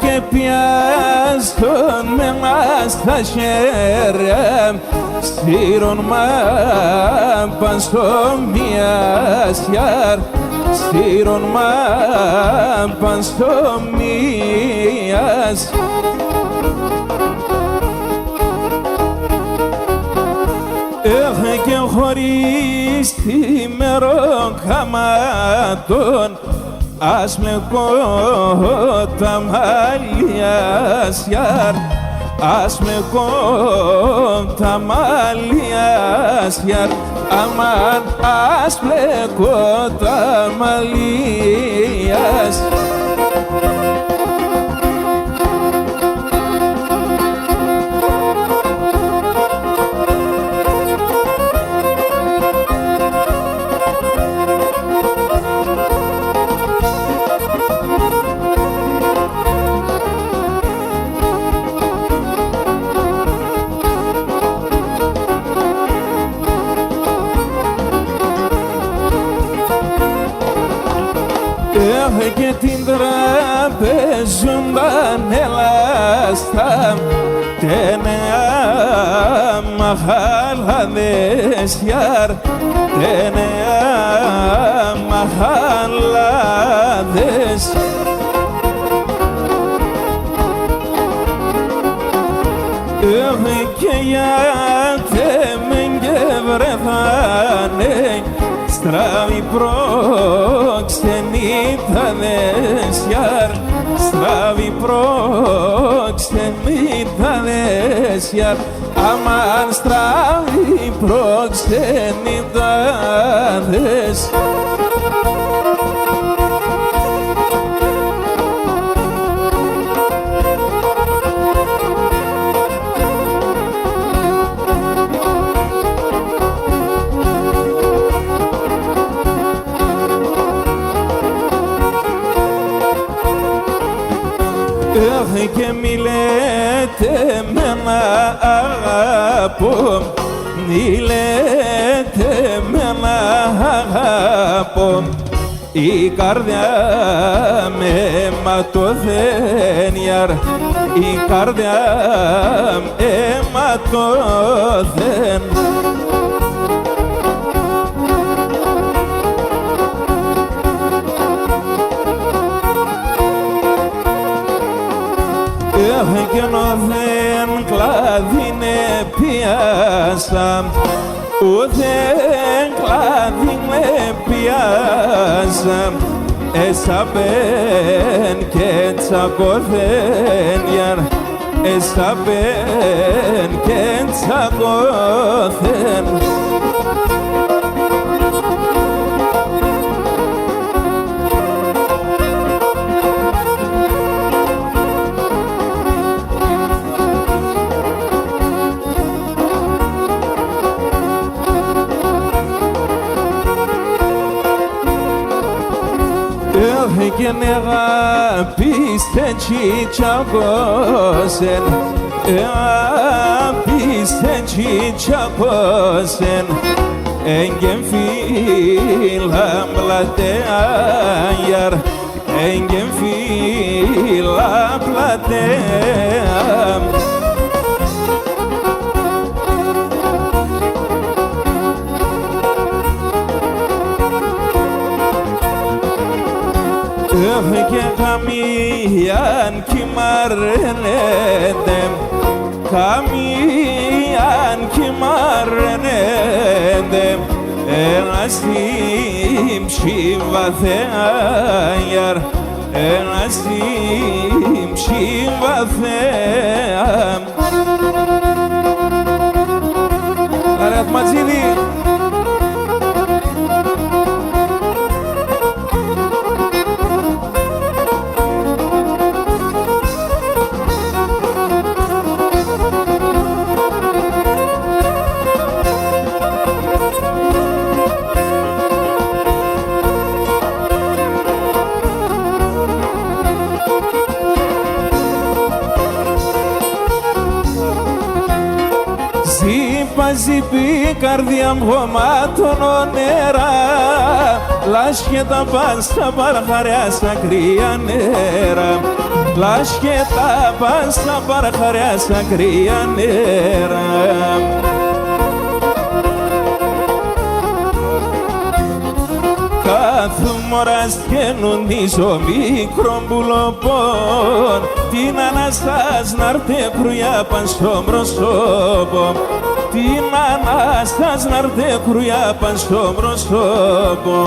και πιάστον με μας τα χέρια στήρον μα πανστομιασιάρ στήρον μα πανστομιας και χωρίς τη μεροκαμάτων ας με κότα μαλλιασιάρ ας με κότα μαλλιασιάρ αμάν ας πλεκότα μαλλιας και την τραπεζούνταν ελάστα τένεα μαχαλάδες γιάρ τένεα μαχαλάδες και γιατί μεν και βρεθάνε στραβή προξενήταδες γιάρ στραβή προξενήταδες γιάρ αμάν στραβή προξενήταδες και μη λέτε με να αγαπώ μη λέτε με να αγαπώ η καρδιά με αιματωθέν γιαρ η καρδιά με αιματωθέν κι ενώ δεν κλάδινε πιάσα ούτε κλάδινε πιάσα εσαπέν και τσακωθέν γιαρ εσαπέν και τσακωθέν και αγάπηστε τσιτσακώσεν αγάπηστε τσιτσακώσεν έγγεν φύλλα πλατέα γιαρ έγγεν φύλλα πλατέα και καμίαν κυμαρενέτε καμίαν κυμαρενέτε ένας τύμψη βαθέα γιαρ ένας τύμψη βαθέα Άρα Ατματζίδη Ζήπη καρδιά μου γομάτων νερά λάσχετα πας στα παρχαριά στα κρύα νερά λάσχετα πας στα παρχαριά στα κρύα νερά. Κάθε μωράς καινούντιζω μικρό πουλοπών, την Αναστάς να'ρτε κρουιά παν στο προσώπο, την Αναστάς να'ρτε κρουιά παν στο προσώπο.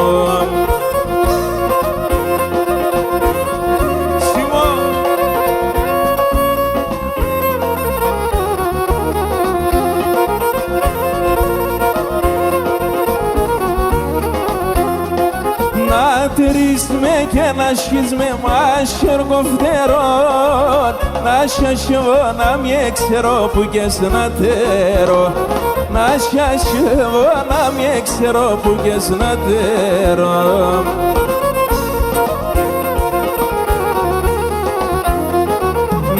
Να τερίσμε και να σχίσμε μάχερκοφτερόν, να σιασιώ να μη ξέρω που και σνατέρω, να σιασιώ να μη ξέρω που και σνατέρω.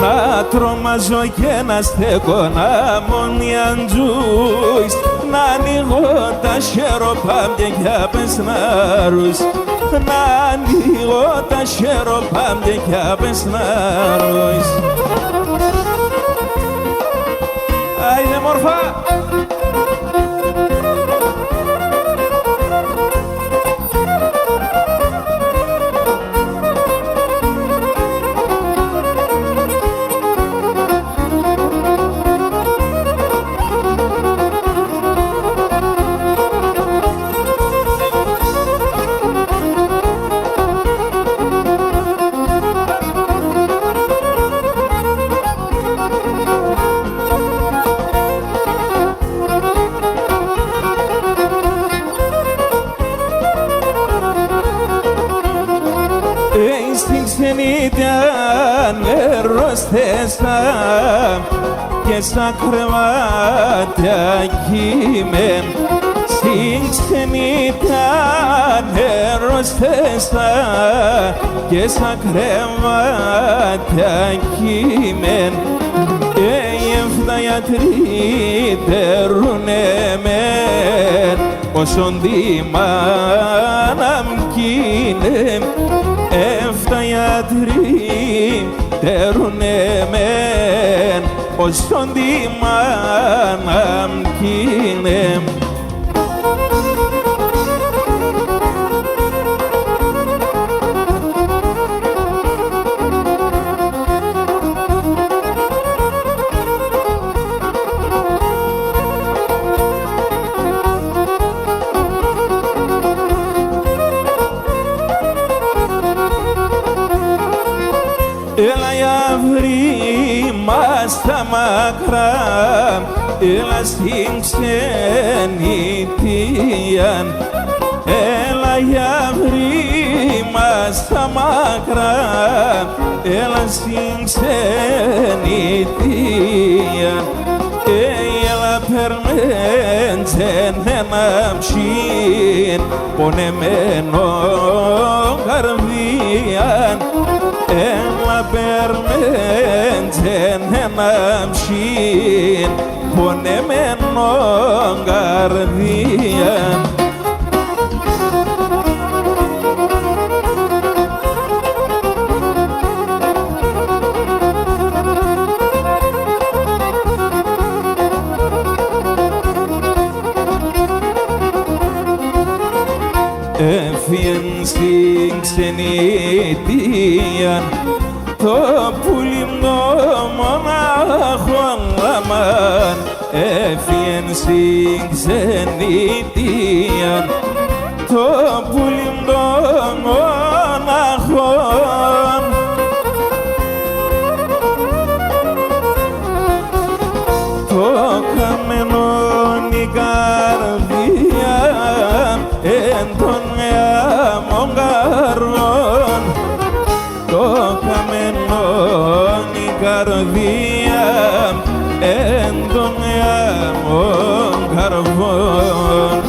Να τρομάζω και να στέκω να μονιαντζούεις, να ανοίγω τα χεροπάμπια κι απεσνάρους, να ανοίγω τα χεροπάμπια κι απεσνάρους. Άιντε μορφά! Στην ξενίτια νερόστεσα και στα κρεβάτια κείμεν, στην ξενίτια νερόστεσα και στα κρεβάτια κείμεν, οι εφταγιατροί τερούνε μεν, όσον δίμαναμ κείνε, εφταγιατροί τερούνε μεν, όσον δίμαναμ κείνε. Έλα για βρήμα στα μακρά, έλα στην ξενιτία. Έλα για βρήμα στα μακρά, έλα στην ξενιτία. Έλα περμέντζεν ένα ψήν, πονεμένο καρδιάν. Έλα περμέντζεν ένα ψήν, πονεμένο καρδιάν. Έφυγεν στην ξενιτία το πουλί μου μονάχο λαμάν. Έφυγεν στην ξενιτία το πουλί μου μονάχο. Το καμένο η καρδιά εν των γάμων καρδών, το καμένο η καρδιά εν των γάμων καρδών.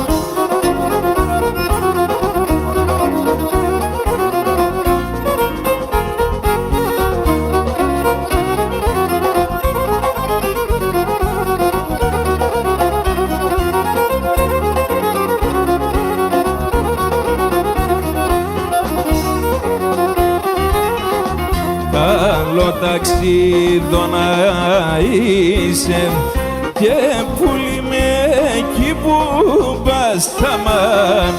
άλλο ταξίδο να είσαι και πουλί με εκεί που πας αμάν,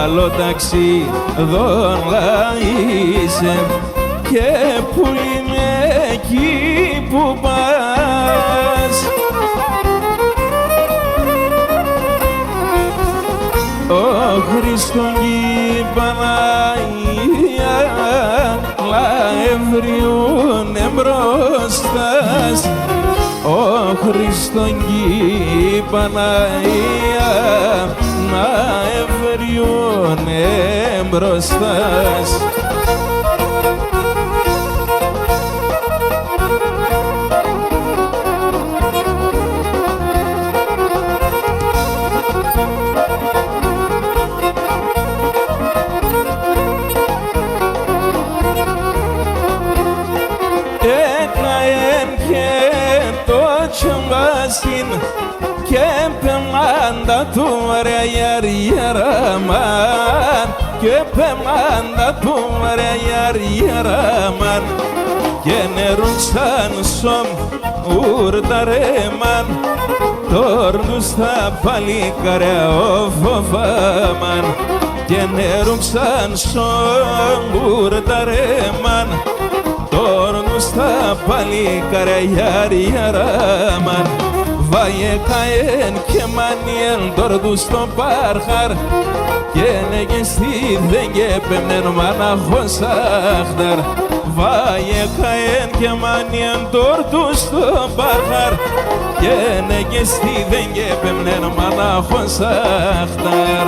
άλλο ταξίδο να είσαι και πουλί με εκεί που πας. Ο Χριστόν κι η Παναγία λαευριούνε μπροστάς, ο Χριστόν κι η Παναγία λαευριούνε μπροστάς. Και πεμάντα του ρε ιαριαραμάν, και πεμάντα του ρε ιαριαραμάν, και νερούν σαν σομ ουρταρέμαν, τόρνου στα παλικάρια ο φοβάμαν, και νερούν σαν σομ ουρταρέμαν, τόρνου στα παλικάρια ιαριαραμάν. Βάιε καέν και μανιέν τόρδου στο πάρχαρ και νεγεστή δεν γέπεμνεν μαναχός αχταρ. Βάιε καέν και μανιέν τόρδου στο πάρχαρ και νεγεστή δεν γέπεμνεν μαναχός αχταρ.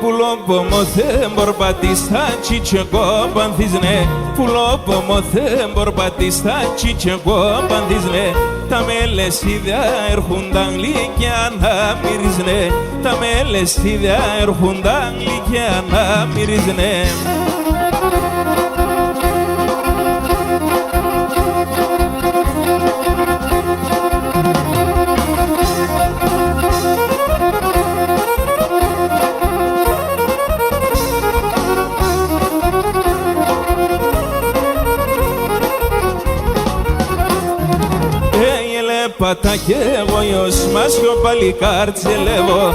Πουλόπομοθέμπορ πατιστάτσι κι εγώ πανθίζνε, πουλόπομοθέμπορ πατιστάτσι κι εγώ πανθίζνε, τα μελεσίδια έρχονταν λύκια να μυρίζνε, τα μελεσίδια έρχονταν λύκια να μυρίζνε. Πατά κι εγώ γιος μας κι ο παλικάρτσελεύω,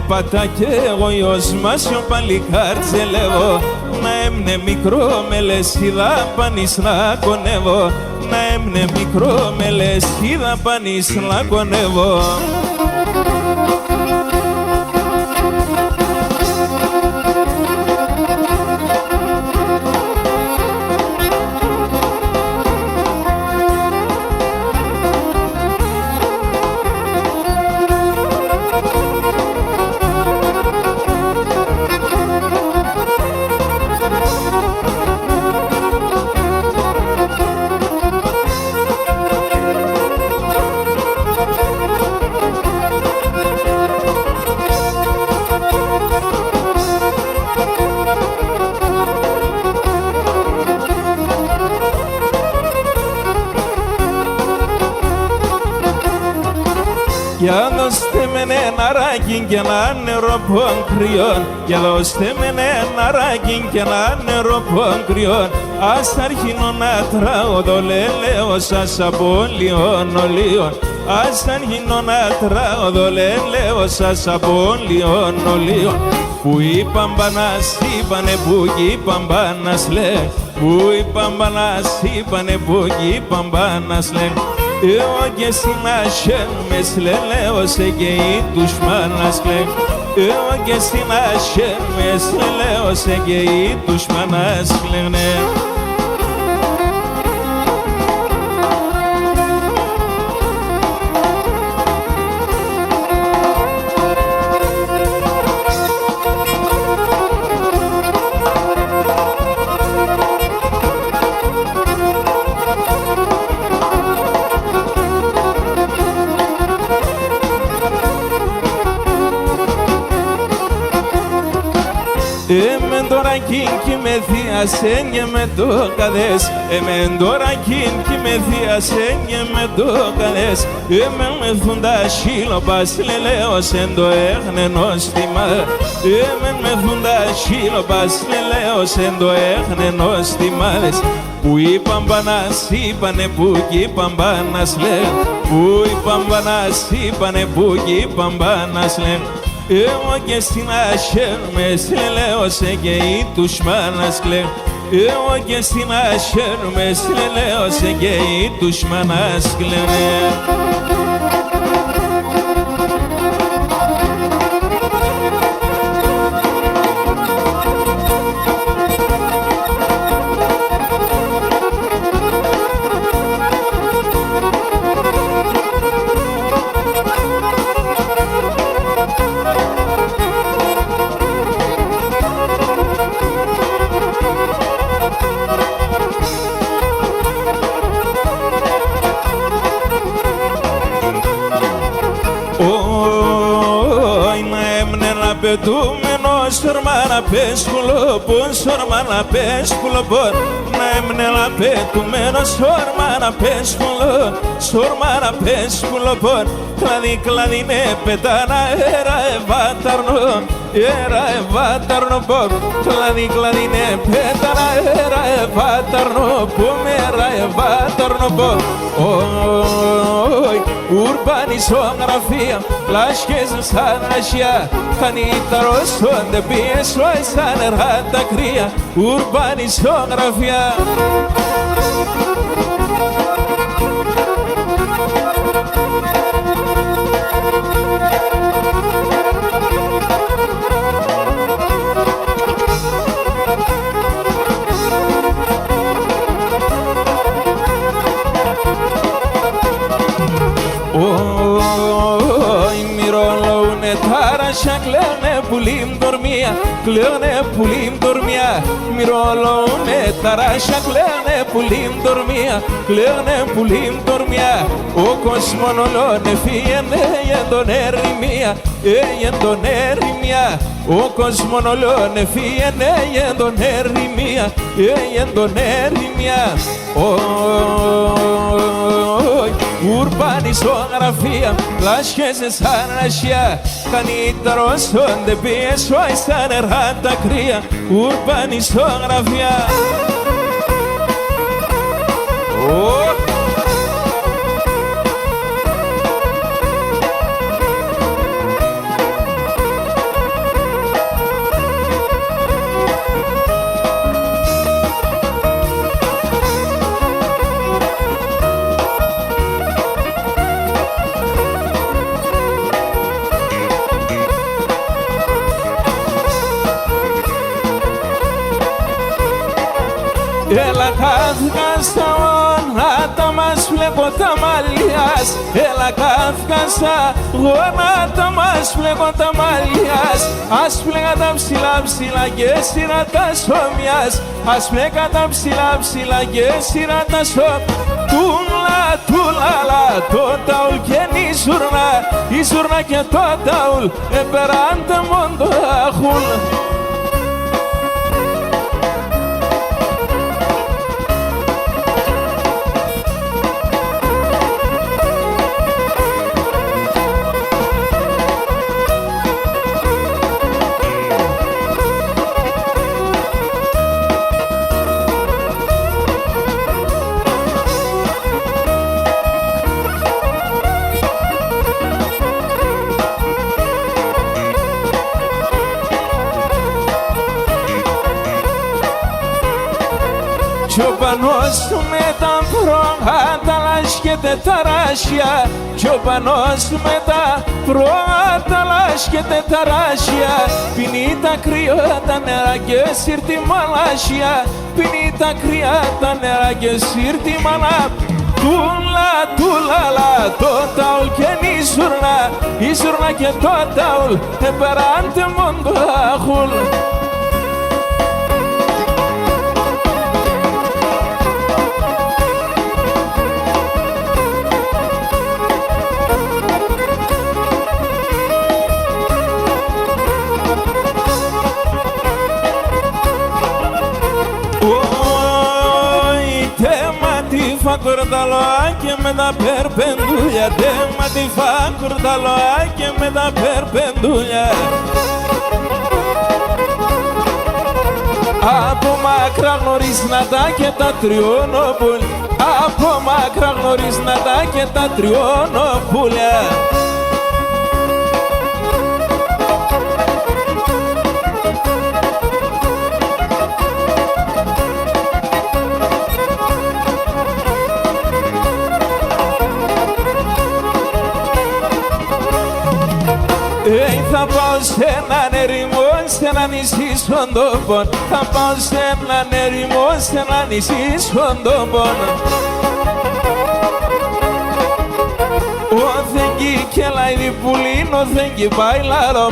πατά κι εγώ γιος μας κι ο παλικάρτσελεύω, να έμνε μικρό με λεσίδα πανείς να κονεύω, να έμνε μικρό με λεσίδα πανείς να κονεύω. Για δώστε με ένα ράκι και ένα νερό κρυών, για δώστε με ένα ράκι και ένα νερό κρυών, ας αρχινώ να τραωδώ λελέω σας από λιών ολίων, ας αρχινώ να τραωδώ λελέω σας από λιών ολίων. Που είπαν μπανάς είπανε που είπαν μπανάς λέει, που είπαν μπανάς είπανε που είπαν μπανάς λέει. Εγώ και εσύ να χαίρμες λελέω σε και οι δουσμάνας λέει, εγώ και εσύ να χαίρμες λελέω σε και οι δουσμάνας λέει. Εμεν τώρα κιν κι με θείασεν και με το καδές. Εμεν τώρα κιν κι με θείασεν και με το καδές. Εμεν με θούντα σύλλο πασλελέος εν το έχνε νόστιμα. Εμεν με θούντα σύλλο πασλελέος εν το έχνε νόστιμα. Που είπαν πανάς είπανε που κι είπαν πανάς λένε. Που είπαν πανάς είπανε που κι είπαν πανάς λένε. Εγώ και στην άσχερ με σλελέωσε και η τουσμάνας κλαίν. Εγώ και στην άσχερ με σλελέωσε και η τουσμάνας κλαίν. Πετούμενο σορμάνα πέσκουλο πον, σορμάνα πέσκουλο πον. Να έμνελα πετούμενο σορμάνα πέσκουλο, σορμάνα πέσκουλο πον. Κλαδί κλαδί ναι πετάνα έρα ευάταρνο, έρα ευάταρνο πον. Κλαδί κλαδί ναι πετάνα έρα ευάταρνο, πομέρα ευάταρνο πον. Ουρμπανισογραφία, λάσχες σαν ρασιά. Κανίταρος όντε πίεσο σαν νερά τα κρύα. Ουρμπανισογραφία. Κλαίνε πουλίμ δορμία, κλαίνε πουλίμ δορμία. Μυρολούνε ταράσια, κλαίνε πουλίμ δορμία, κλαίνε πουλίμ δορμία. Ο κοσμονολόνε φύγαινε εν τον ερημία, εν τον ερημία. Ο κοσμονολόνε φύγαινε εν τον ερημία, εν τον ερημία. Ουρμπανισογραφία, λάσχες σαν ρασιά. Κανίταρος όντε πίεσο σαν νερά τα κρύα. Ουρμπανισογραφία. Έλα κάθηκα στα γόνατα μας, βλέπω τα μαλλιάς. Έλα κάθηκα στα γόνατα μας, βλέπω τα μαλλιάς. Ας πλέγα τα ψηλά ψηλά και σειρά τα σώμιας. Ας πλέγα τα ψηλά ψηλά και σειρά τα σώμιας. Τούλα τούλαλα το ταουλ και η ζουρνά και το ταουλ επεράντε μόντο αχούλ. Κι ο πανός του με τα πρόβατα λάσκεται τα ράσια. Κι ο πανός του με τα πρόβατα λάσκεται τα ράσια. Πίνει τα κρύα τα νερά και σύρτη μαλάσια. Πίνει τα κρύα τα νερά και σύρτη μαλάσια. Τούλα τούλαλα το ταουλ και η ζουρνά και το ταουλ επεράντε μόντο αχούλ. fa cortaloa με τα περπεντούλια, μα τη φα κορταλοά με τα περπεντούλια. Από μακρά γνωρίζνα τα και τα τριώνοπουλια, από μακρά γνωρίζνα τα και τα τριώνοπουλια. Θα πάω σε έναν ερημό, σε ένα νησί στον τόπον. Θα πάω σε έναν ερημό, σε ένα νησί στον τόπον. Ο θεγγί και λαϊδί πουλίν, ο θεγγί πάει λαλό.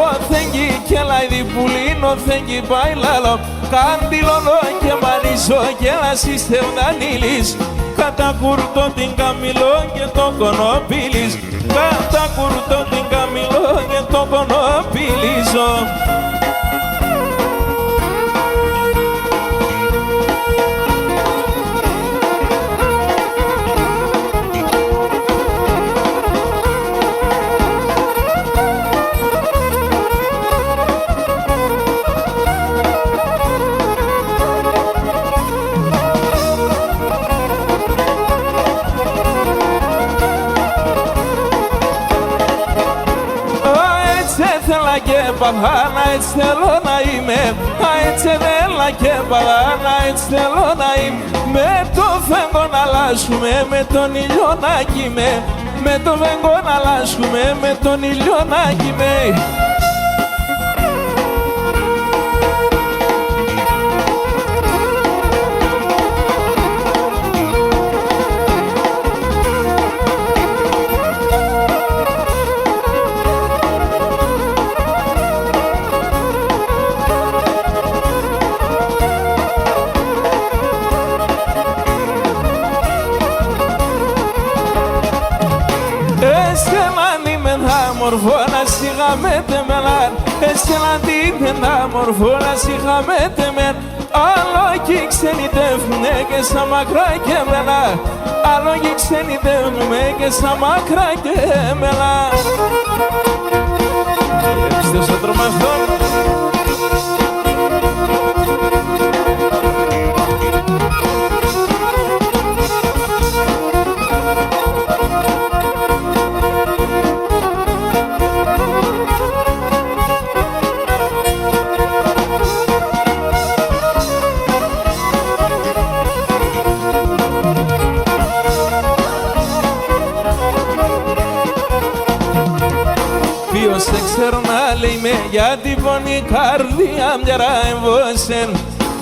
Ο θεγγί και λαϊδί πουλίν, ο θεγγί πάει λαλό. Καντιλώνω και μανίζω και λασίστε ουδανίλης. Κατά κουρτώ την καμιλό και το κονοπίλης. Κατά κουρτώ την καμιλό και το κονοπίλιζω. Και παθάνα, έτσι θέλω να είμαι. Έτσι θέλα και παθάνα, έτσι θέλω να είμαι. Με το φέγγο να αλλάσουμε, με τον ήλιο να κοιμέ. Με το φέγγο να αλλάσουμε, με τον ήλιο να κοιμέ. Μορφώνα σιγά με τεμελάν, εσένα αντίθετα μορφώνα σιγά με τεμελάν. Άλλο κι ξενιτεύνουνε και στα μακρά και μελά, άλλο κι ξενιτεύνουνε και στα μακρά και μελά. Είστε στο τρομαστό. Ποιος δεν ξέρω να λέει με, γιατί πονεί καρδιά μοιαρά εμβόσεν.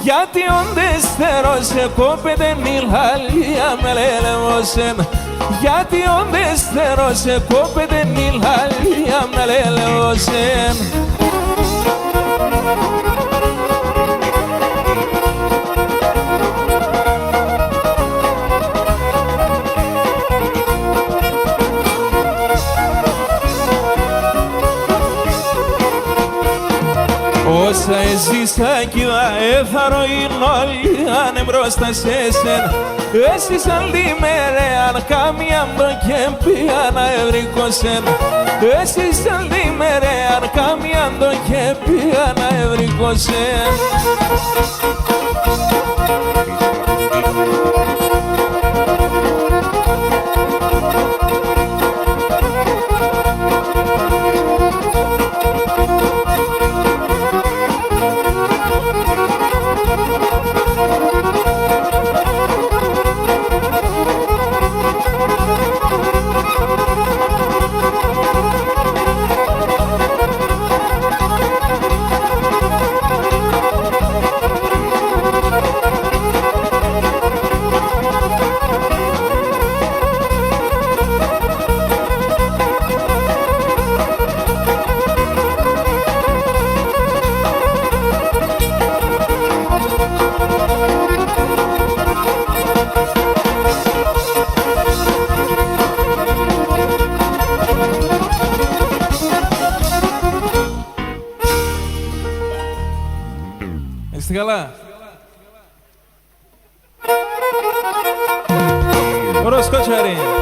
Γιατί όντες θέλω σε κόπετε νυλαλία με λελεμόσεν. Γιατί όντες θέλω σε κόπετε νυλαλία με λελεμόσεν. Όσα έζησα κι έθαρο είναι όλοι αν μπροστά σε εσένα. Έζησαν λίμερε καμία μπρο και πιάνα ευρικόσεν. Έζησαν λίμερε καμία μπρο και πιάνα ευρικόσεν. Είστε καλά. Charin.